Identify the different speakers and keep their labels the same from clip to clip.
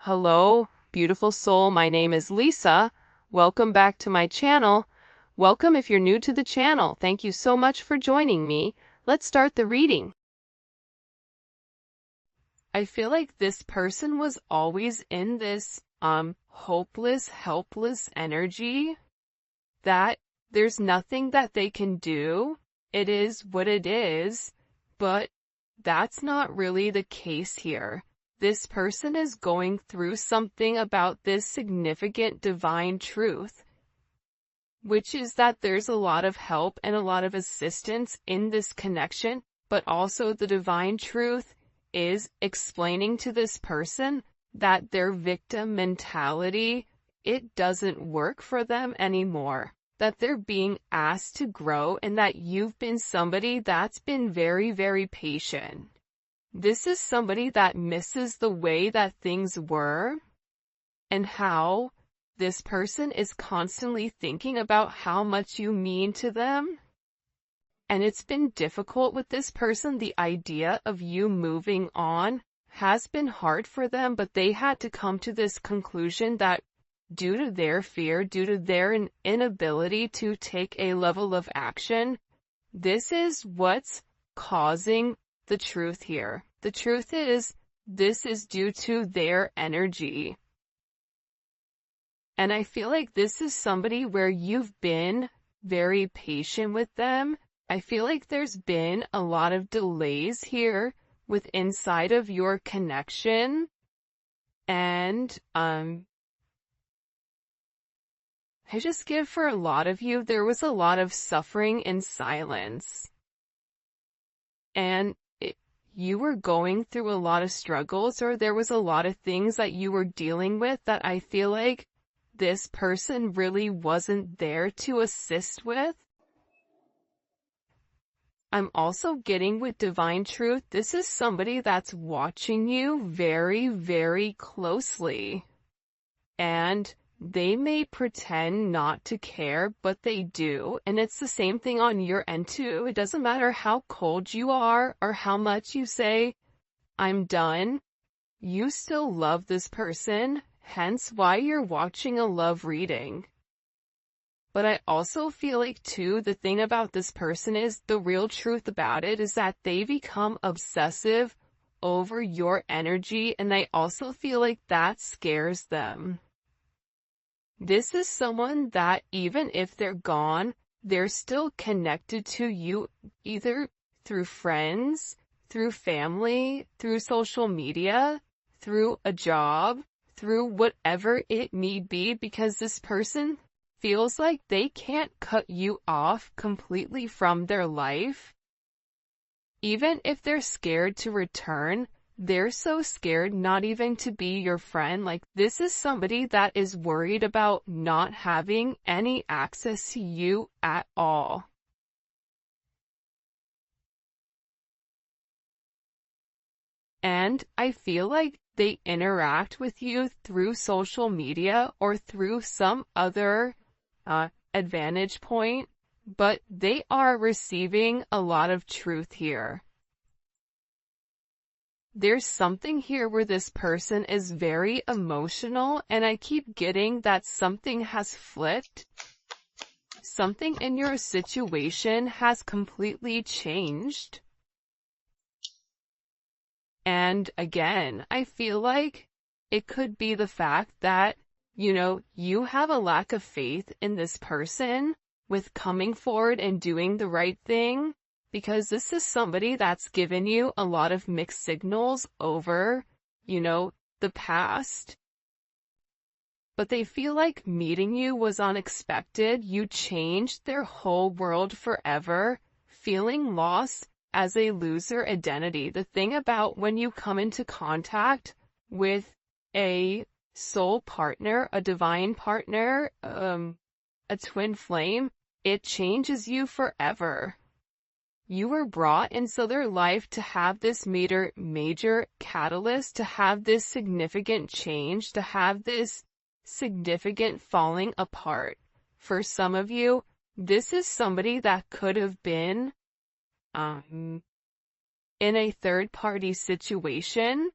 Speaker 1: Hello, beautiful soul. My name is Lisa. Welcome back to my channel. Welcome if you're new to the channel. Thank you so much for joining me. Let's start the reading. I feel like this person was always in this hopeless, helpless energy that there's nothing that they can do. It is what it is, but that's not really the case here. This person is going through something about this significant divine truth, which is that there's a lot of help and a lot of assistance in this connection, but also the divine truth is explaining to this person that their victim mentality, it doesn't work for them anymore, that they're being asked to grow, and that you've been somebody that's been very, very patient. This is somebody that misses the way that things were and how this person is constantly thinking about how much you mean to them. And it's been difficult with this person. The idea of you moving on has been hard for them, but they had to come to this conclusion that due to their fear, due to their inability to take a level of action, this is what's causing the truth here. The truth is, this is due to their energy. And I feel like this is somebody where you've been very patient with them. I feel like there's been a lot of delays here with inside of your connection. And I just give for a lot of you, there was a lot of suffering in silence. And you were going through a lot of struggles, or there was a lot of things that you were dealing with that I feel like this person really wasn't there to assist with. I'm also getting with divine truth, this is somebody that's watching you very, very closely. And they may pretend not to care, but they do. And it's the same thing on your end too. It doesn't matter how cold you are or how much you say, I'm done. You still love this person, hence why you're watching a love reading. But I also feel like too, the thing about this person is, the real truth about it is that they become obsessive over your energy, and I also feel like that scares them. This is someone that even if they're gone, they're still connected to you, either through friends, through family, through social media, through a job, through whatever it may be, because this person feels like they can't cut you off completely from their life. Even if they're scared to return, they're so scared not even to be your friend. Like, this is somebody that is worried about not having any access to you at all. And I feel like they interact with you through social media or through some other advantage point, but they are receiving a lot of truth here. There's something here where this person is very emotional, and I keep getting that something has flipped. Something in your situation has completely changed. And again, I feel like it could be the fact that, you have a lack of faith in this person with coming forward and doing the right thing. Because this is somebody that's given you a lot of mixed signals over, the past. But they feel like meeting you was unexpected. You changed their whole world forever, feeling lost as a loser identity. The thing about when you come into contact with a soul partner, a divine partner, a twin flame, it changes you forever. You were brought into their life to have this major catalyst, to have this significant change, to have this significant falling apart. For some of you, this is somebody that could have been in a third-party situation,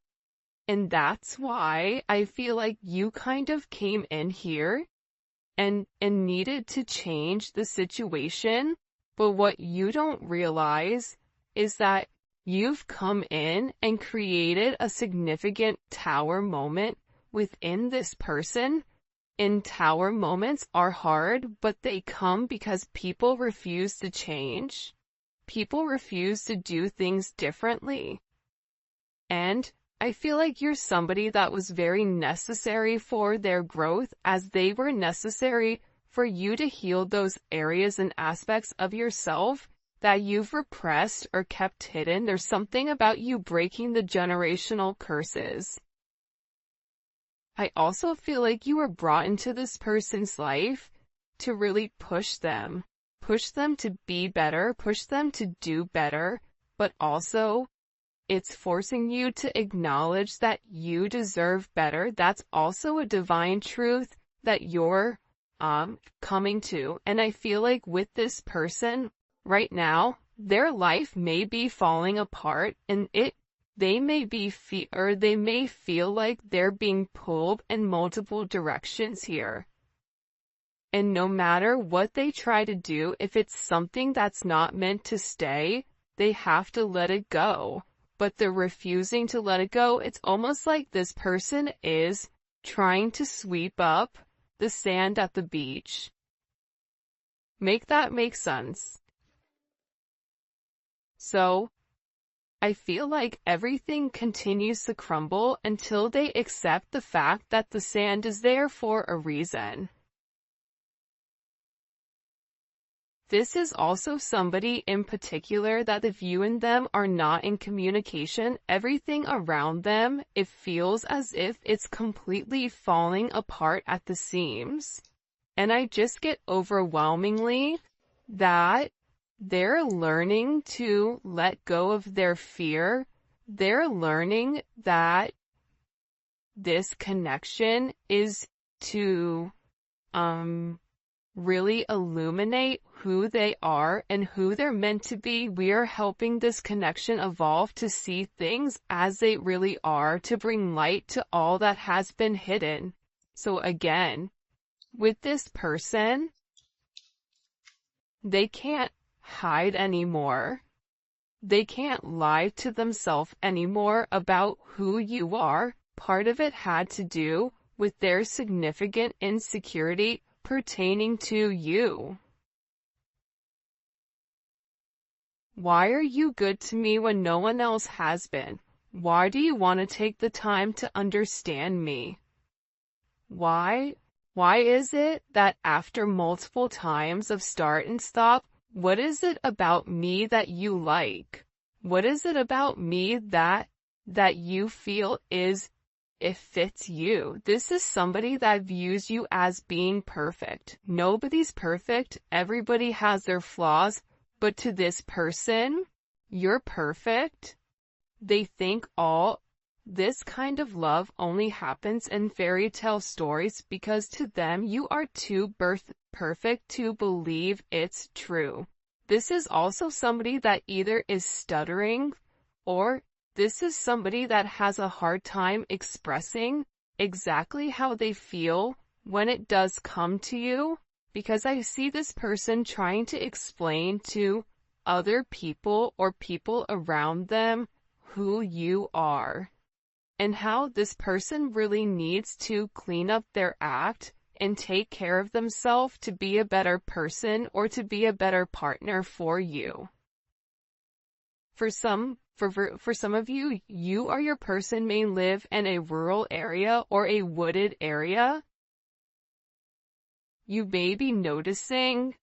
Speaker 1: And that's why I feel like you kind of came in here and needed to change the situation. But what you don't realize is that you've come in and created a significant tower moment within this person. And tower moments are hard, but they come because people refuse to change. People refuse to do things differently. And I feel like you're somebody that was very necessary for their growth, as they were necessary for you to heal those areas and aspects of yourself that you've repressed or kept hidden. There's something about you breaking the generational curses. I also feel like you were brought into this person's life to really push them to be better, push them to do better, but also it's forcing you to acknowledge that you deserve better. That's also a divine truth that you're coming to. And I feel like with this person right now, their life may be falling apart, and they may feel like they're being pulled in multiple directions here. And no matter what they try to do, if it's something that's not meant to stay, they have to let it go. But they're refusing to let it go. It's almost like this person is trying to sweep up the sand at the beach. Make that make sense. So, I feel like everything continues to crumble until they accept the fact that the sand is there for a reason. This is also somebody in particular that if you and them are not in communication, everything around them, it feels as if it's completely falling apart at the seams. And I just get overwhelmingly that they're learning to let go of their fear. They're learning that this connection is to, really illuminate who they are and who they're meant to be. We are helping this connection evolve to see things as they really are, to bring light to all that has been hidden. So again, with this person, they can't hide anymore. They can't lie to themselves anymore about who you are. Part of it had to do with their significant insecurity pertaining to you. Why are you good to me when no one else has been? Why do you want to take the time to understand me? Why is it that after multiple times of start and stop, what is it about me that you like? What is it about me that you feel it fits you? This is somebody that views you as being perfect. Nobody's perfect. Everybody has their flaws. But to this person, you're perfect. They think all this kind of love only happens in fairy tale stories because to them you are too perfect to believe it's true. This is also somebody that either is stuttering, or this is somebody that has a hard time expressing exactly how they feel when it does come to you, because I see this person trying to explain to other people or people around them who you are, and how this person really needs to clean up their act and take care of themselves to be a better person or to be a better partner for you. For some of you, you or your person may live in a rural area or a wooded area. You may be noticing,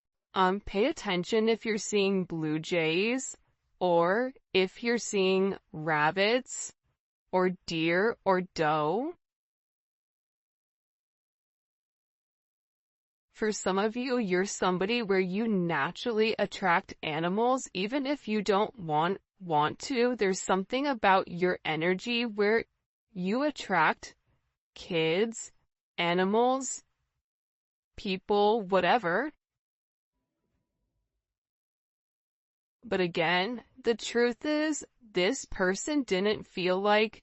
Speaker 1: pay attention if you're seeing blue jays, or if you're seeing rabbits, or deer, or doe. For some of you, you're somebody where you naturally attract animals, even if you don't want to. There's something about your energy where you attract kids, animals, people, whatever. But again, the truth is, this person didn't feel like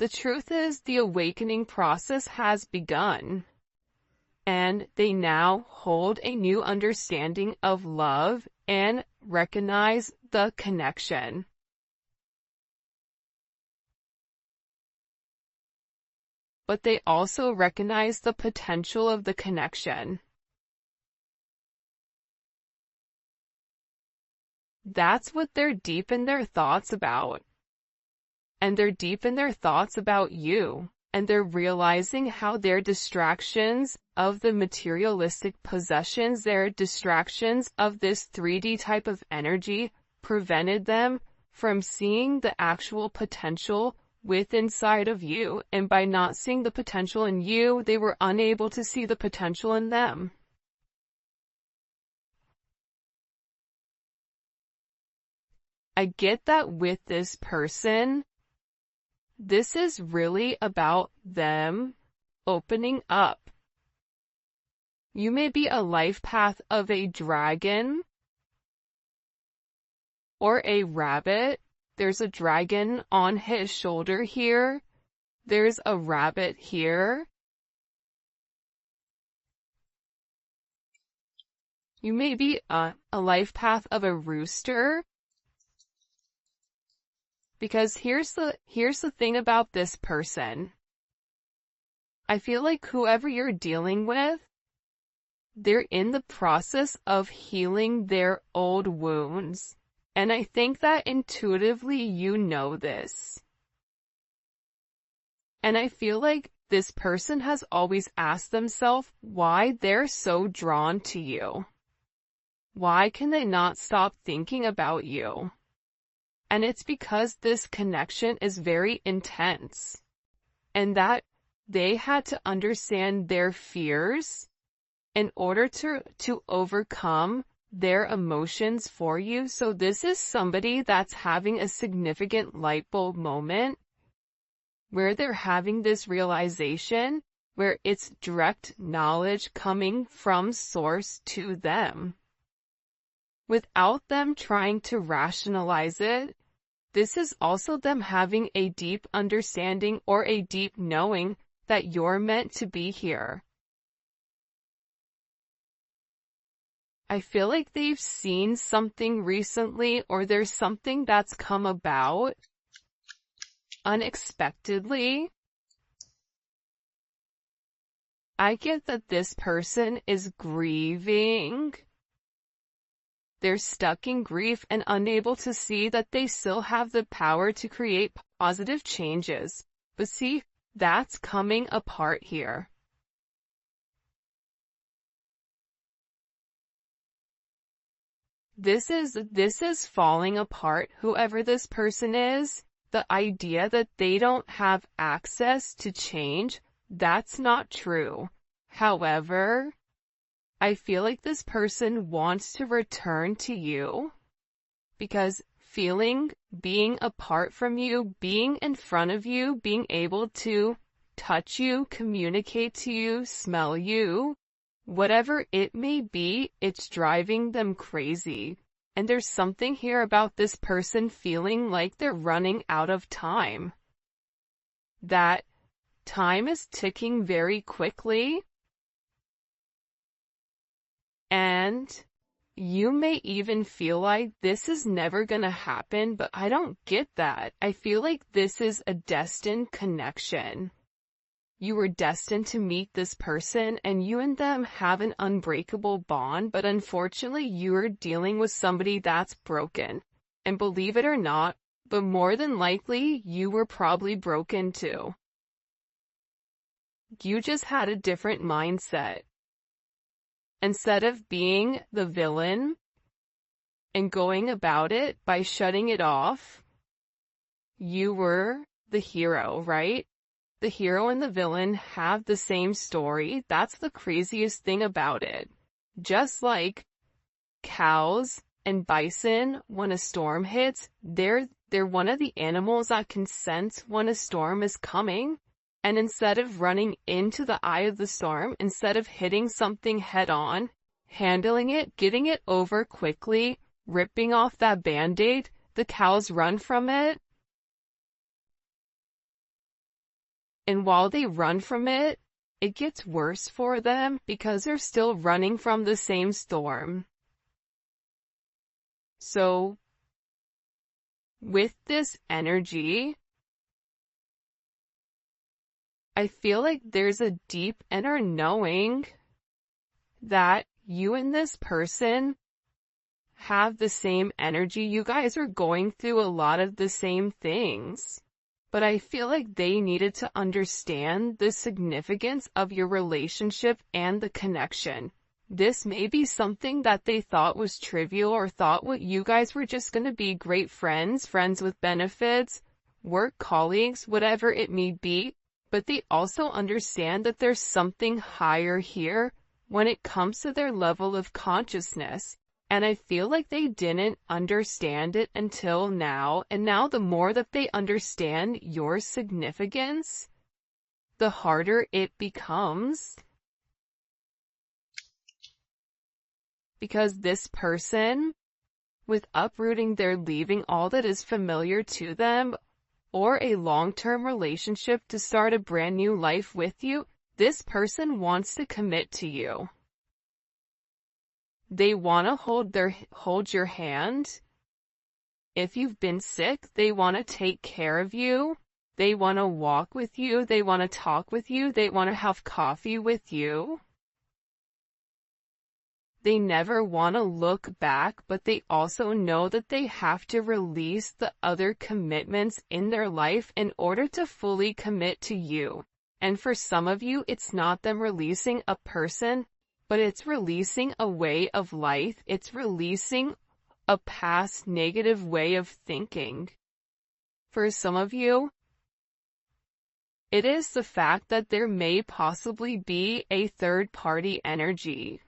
Speaker 1: The truth is, the awakening process has begun, and they now hold a new understanding of love and recognize the connection. But they also recognize the potential of the connection. That's what they're deep in their thoughts about. And they're deep in their thoughts about you. And they're realizing how their distractions of the materialistic possessions, their distractions of this 3D type of energy, prevented them from seeing the actual potential within inside of you. And by not seeing the potential in you, they were unable to see the potential in them. I get that with this person, this is really about them opening up. You may be a life path of a dragon or a rabbit. There's a dragon on his shoulder here. There's a rabbit here. You may be a life path of a rooster. Because here's the thing about this person. I feel like whoever you're dealing with, they're in the process of healing their old wounds. And I think that intuitively you know this. And I feel like this person has always asked themselves why they're so drawn to you. Why can they not stop thinking about you? And it's because this connection is very intense, and that they had to understand their fears in order to overcome their emotions for you. So this is somebody that's having a significant light bulb moment where they're having this realization where it's direct knowledge coming from source to them without them trying to rationalize it. This is also them having a deep understanding or a deep knowing that you're meant to be here. I feel like they've seen something recently, or there's something that's come about unexpectedly. I get that this person is grieving. They're stuck in grief and unable to see that they still have the power to create positive changes. But see, that's coming apart here. This is falling apart, whoever this person is. The idea that they don't have access to change, that's not true. However, I feel like this person wants to return to you because being apart from you, being in front of you, being able to touch you, communicate to you, smell you, whatever it may be, it's driving them crazy. And there's something here about this person feeling like they're running out of time. That time is ticking very quickly. And you may even feel like this is never gonna happen, but I don't get that. I feel like this is a destined connection. You were destined to meet this person, and you and them have an unbreakable bond, but unfortunately you're dealing with somebody that's broken. And believe it or not, but more than likely you were probably broken too. You just had a different mindset. Instead of being the villain and going about it by shutting it off, you were the hero, right? The hero and the villain have the same story. That's the craziest thing about it. Just like cows and bison, when a storm hits, they're one of the animals that can sense when a storm is coming. And instead of running into the eye of the storm, instead of hitting something head on, handling it, getting it over quickly, ripping off that band-aid, the cows run from it. And while they run from it, it gets worse for them because they're still running from the same storm. So, with this energy, I feel like there's a deep inner knowing that you and this person have the same energy. You guys are going through a lot of the same things. But I feel like they needed to understand the significance of your relationship and the connection. This may be something that they thought was trivial or thought what you guys were just going to be great friends, friends with benefits, work colleagues, whatever it may be. But they also understand that there's something higher here when it comes to their level of consciousness. And I feel like they didn't understand it until now. And now the more that they understand your significance, the harder it becomes. Because this person, with uprooting, they're leaving all that is familiar to them, or a long-term relationship to start a brand new life with you, this person wants to commit to you. They want to hold your hand. If you've been sick, they want to take care of you. They want to walk with you. They want to talk with you. They want to have coffee with you. They never want to look back, but they also know that they have to release the other commitments in their life in order to fully commit to you. And for some of you, it's not them releasing a person, but it's releasing a way of life. It's releasing a past negative way of thinking. For some of you, it is the fact that there may possibly be a third-party energy.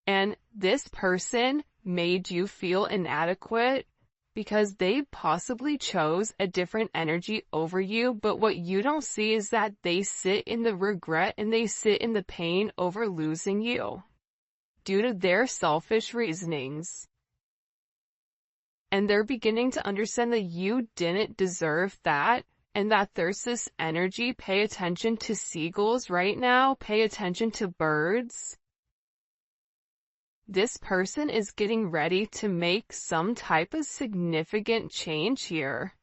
Speaker 1: And this person made you feel inadequate because they possibly chose a different energy over you, but what you don't see is that they sit in the regret and they sit in the pain over losing you due to their selfish reasonings. And they're beginning to understand that you didn't deserve that and that there's this energy. Pay attention to seagulls right now. Pay attention to birds. This person is getting ready to make some type of significant change here.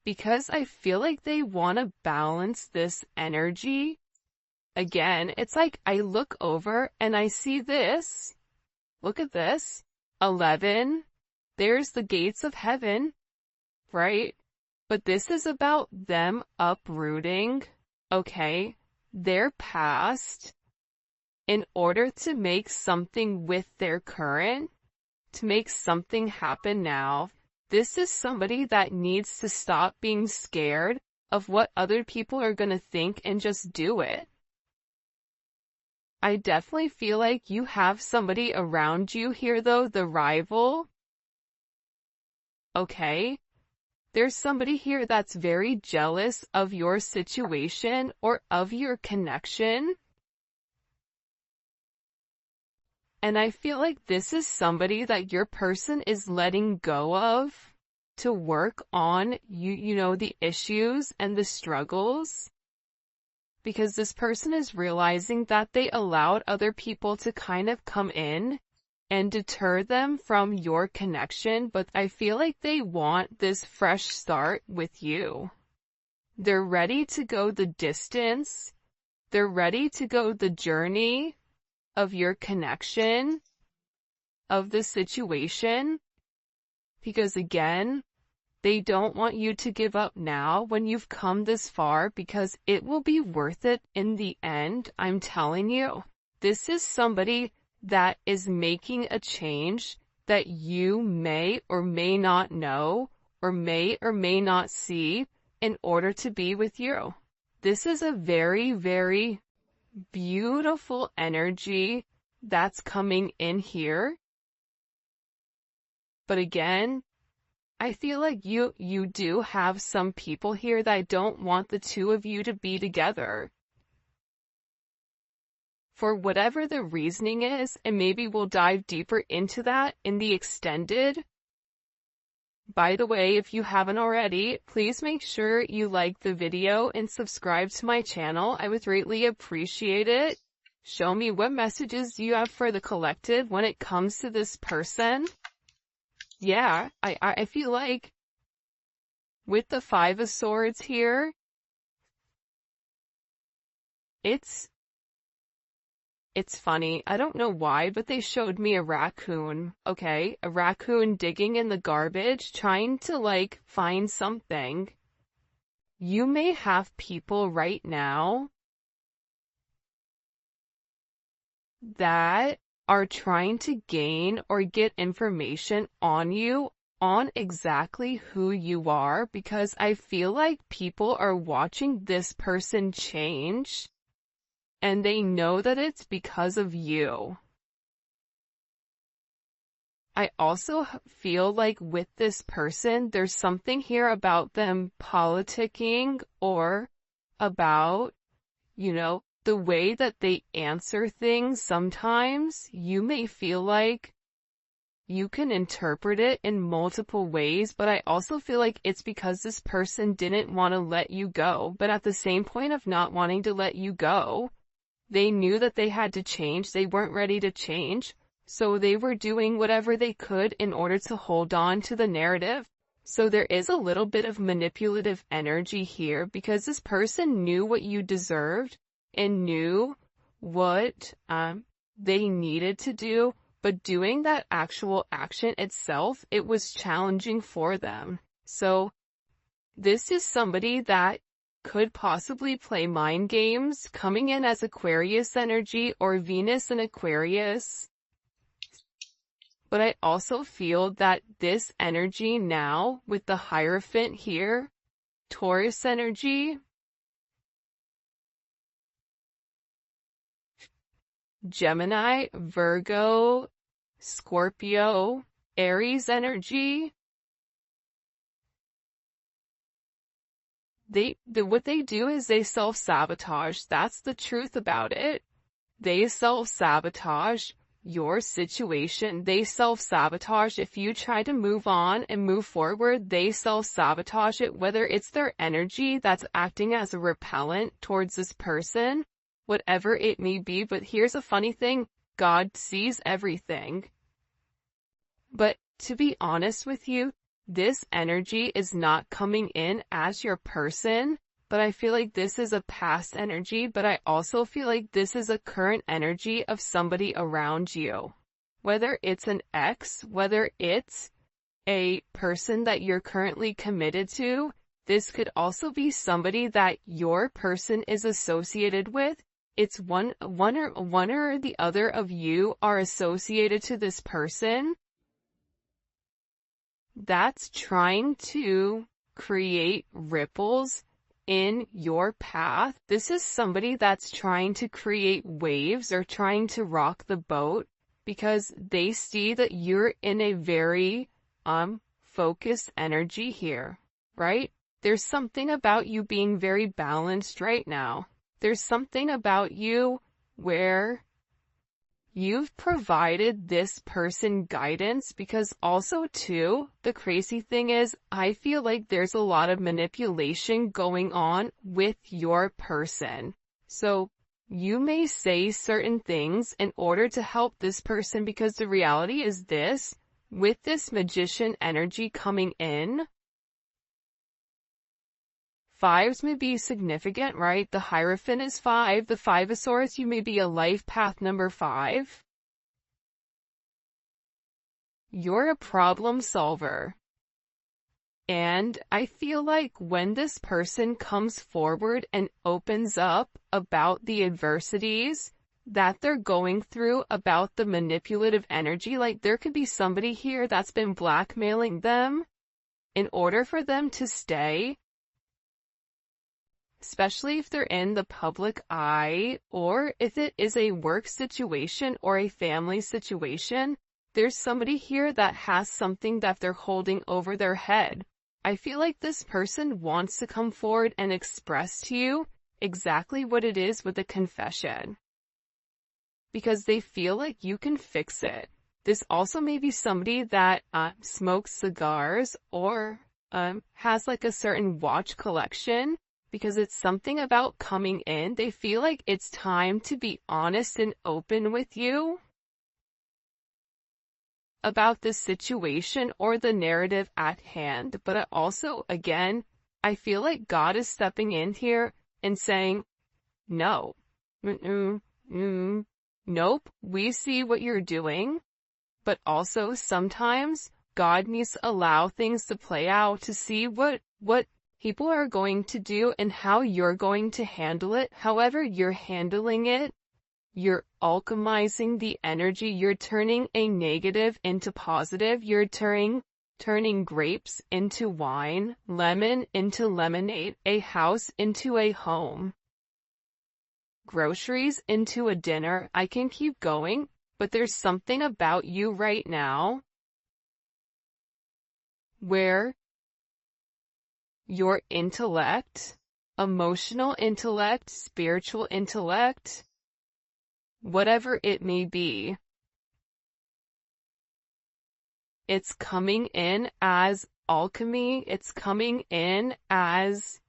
Speaker 1: Because I feel like they want to balance this energy. Again, it's like I look over and I see this. Look at this. 11. There's the gates of heaven, right? But this is about them uprooting, okay, their past in order to make something with their current, to make something happen now. This is somebody that needs to stop being scared of what other people are going to think and just do it. I definitely feel like you have somebody around you here though, the rival. Okay? There's somebody here that's very jealous of your situation or of your connection. And I feel like this is somebody that your person is letting go of to work on you know, the issues and the struggles. Because this person is realizing that they allowed other people to kind of come in and deter them from your connection, but I feel like they want this fresh start with you. They're ready to go the distance. They're ready to go the journey of your connection, of the situation, because again, they don't want you to give up now when you've come this far, because it will be worth it in the end, I'm telling you. This is somebody that is making a change that you may or may not know or may not see in order to be with you. This is a very, very beautiful energy that's coming in here. But again, I feel like you do have some people here that don't want the two of you to be together. for whatever the reasoning is, and maybe we'll dive deeper into that in the extended. By the way, if you haven't already, please make sure you like the video and subscribe to my channel. I would greatly appreciate it. Show me what messages you have for the collective when it comes to this person. Yeah, I feel like with the Five of Swords here, it's funny. I don't know why, but they showed me a raccoon, okay? A raccoon digging in the garbage, trying to, like, find something. You may have people right now that are trying to gain or get information on you, on exactly who you are, because I feel like people are watching this person change, and they know that it's because of you. I also feel like with this person, there's something here about them politicking or about, the way that they answer things. Sometimes you may feel like you can interpret it in multiple ways, but I also feel like it's because this person didn't want to let you go. But at the same point of not wanting to let you go, they knew that they had to change. They weren't ready to change. So they were doing whatever they could in order to hold on to the narrative. So there is a little bit of manipulative energy here because this person knew what you deserved and knew what they needed to do, but doing that actual action itself, it was challenging for them. So this is somebody that could possibly play mind games, coming in as Aquarius energy or Venus and Aquarius. But I also feel that this energy now, with the Hierophant here, Taurus energy, Gemini, Virgo, Scorpio, Aries energy, what they do is they self-sabotage. That's the truth about it. They self-sabotage your situation. They self-sabotage. If you try to move on and move forward, they self-sabotage it, whether it's their energy that's acting as a repellent towards this person, whatever it may be. But here's a funny thing. God sees everything. But to be honest with you, this energy is not coming in as your person, but I feel like this is a past energy, but I also feel like this is a current energy of somebody around you. Whether it's an ex, whether it's a person that you're currently committed to, this could also be somebody that your person is associated with. It's one or the other of you are associated to this person that's trying to create ripples in your path. This is somebody that's trying to create waves or trying to rock the boat because they see that you're in a very focused energy here, right? There's something about you being very balanced right now. There's something about you where you've provided this person guidance, because also too, the crazy thing is, I feel like there's a lot of manipulation going on with your person. So you may say certain things in order to help this person, because the reality is this, with this Magician energy coming in, fives may be significant, right? The Hierophant is 5. The Five of Swords, you may be a life path number 5. You're a problem solver. And I feel like when this person comes forward and opens up about the adversities that they're going through, about the manipulative energy, like there could be somebody here that's been blackmailing them in order for them to stay, especially if they're in the public eye, or if it is a work situation or a family situation. There's somebody here that has something that they're holding over their head. I feel like this person wants to come forward and express to you exactly what it is with a confession. because they feel like you can fix it. This also may be somebody that smokes cigars or has like a certain watch collection, because it's something about coming in. They feel like it's time to be honest and open with you about the situation or the narrative at hand. But I also, again, I feel like God is stepping in here and saying, no, nope, we see what you're doing. But also sometimes God needs to allow things to play out to see what people are going to do and how you're going to handle it. However you're handling it, you're alchemizing the energy. You're turning a negative into positive. You're turning grapes into wine, lemon into lemonade, a house into a home, groceries into a dinner. I can keep going, but there's something about you right now where your intellect, emotional intellect, spiritual intellect, whatever it may be, it's coming in as alchemy. It's coming in as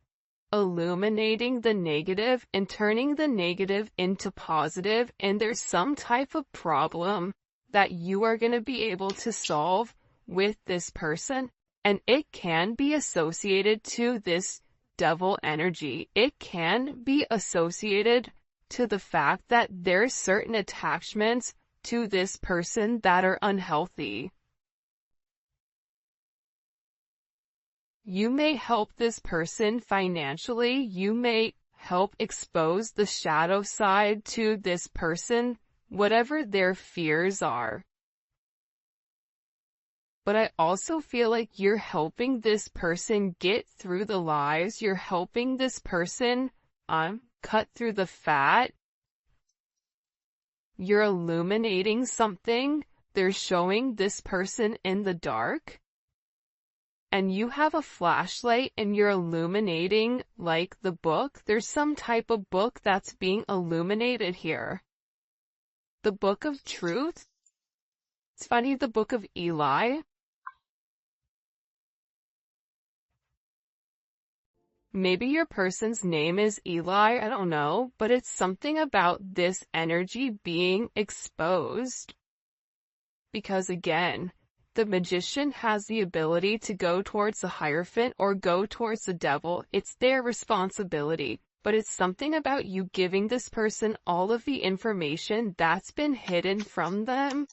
Speaker 1: illuminating the negative and turning the negative into positive. And there's some type of problem that you are going to be able to solve with this person. And it can be associated to this devil energy. It can be associated to the fact that there's certain attachments to this person that are unhealthy. You may help this person financially. You may help expose the shadow side to this person, whatever their fears are. But I also feel like you're helping this person get through the lies. You're helping this person cut through the fat. You're illuminating something. They're showing this person in the dark. And you have a flashlight and you're illuminating, like the book. There's some type of book that's being illuminated here. The book of truth. It's funny, the book of Eli. Maybe your person's name is Eli, I don't know, but it's something about this energy being exposed. Because again, the magician has the ability to go towards the Hierophant or go towards the devil. It's their responsibility. But it's something about you giving this person all of the information that's been hidden from them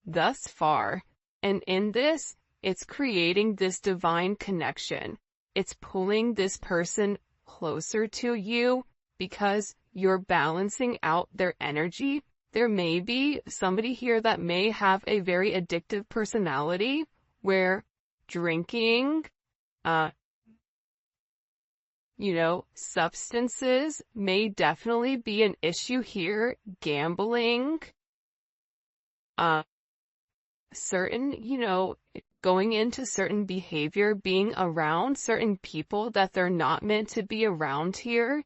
Speaker 1: thus far. And in this, it's creating this divine connection. It's pulling this person closer to you because you're balancing out their energy. There may be somebody here that may have a very addictive personality where drinking, substances may definitely be an issue here. Gambling, going into certain behavior, being around certain people that they're not meant to be around here.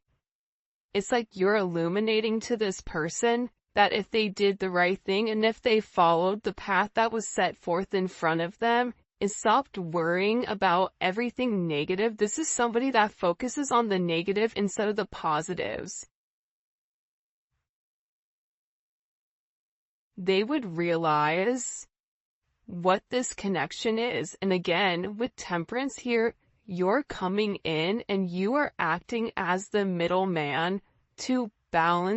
Speaker 1: It's like you're illuminating to this person that if they did the right thing and if they followed the path that was set forth in front of them and stopped worrying about everything negative. This is somebody that focuses on the negative instead of the positives. They would realize what this connection is. And again, with Temperance here, you're coming in and you are acting as the middleman to balance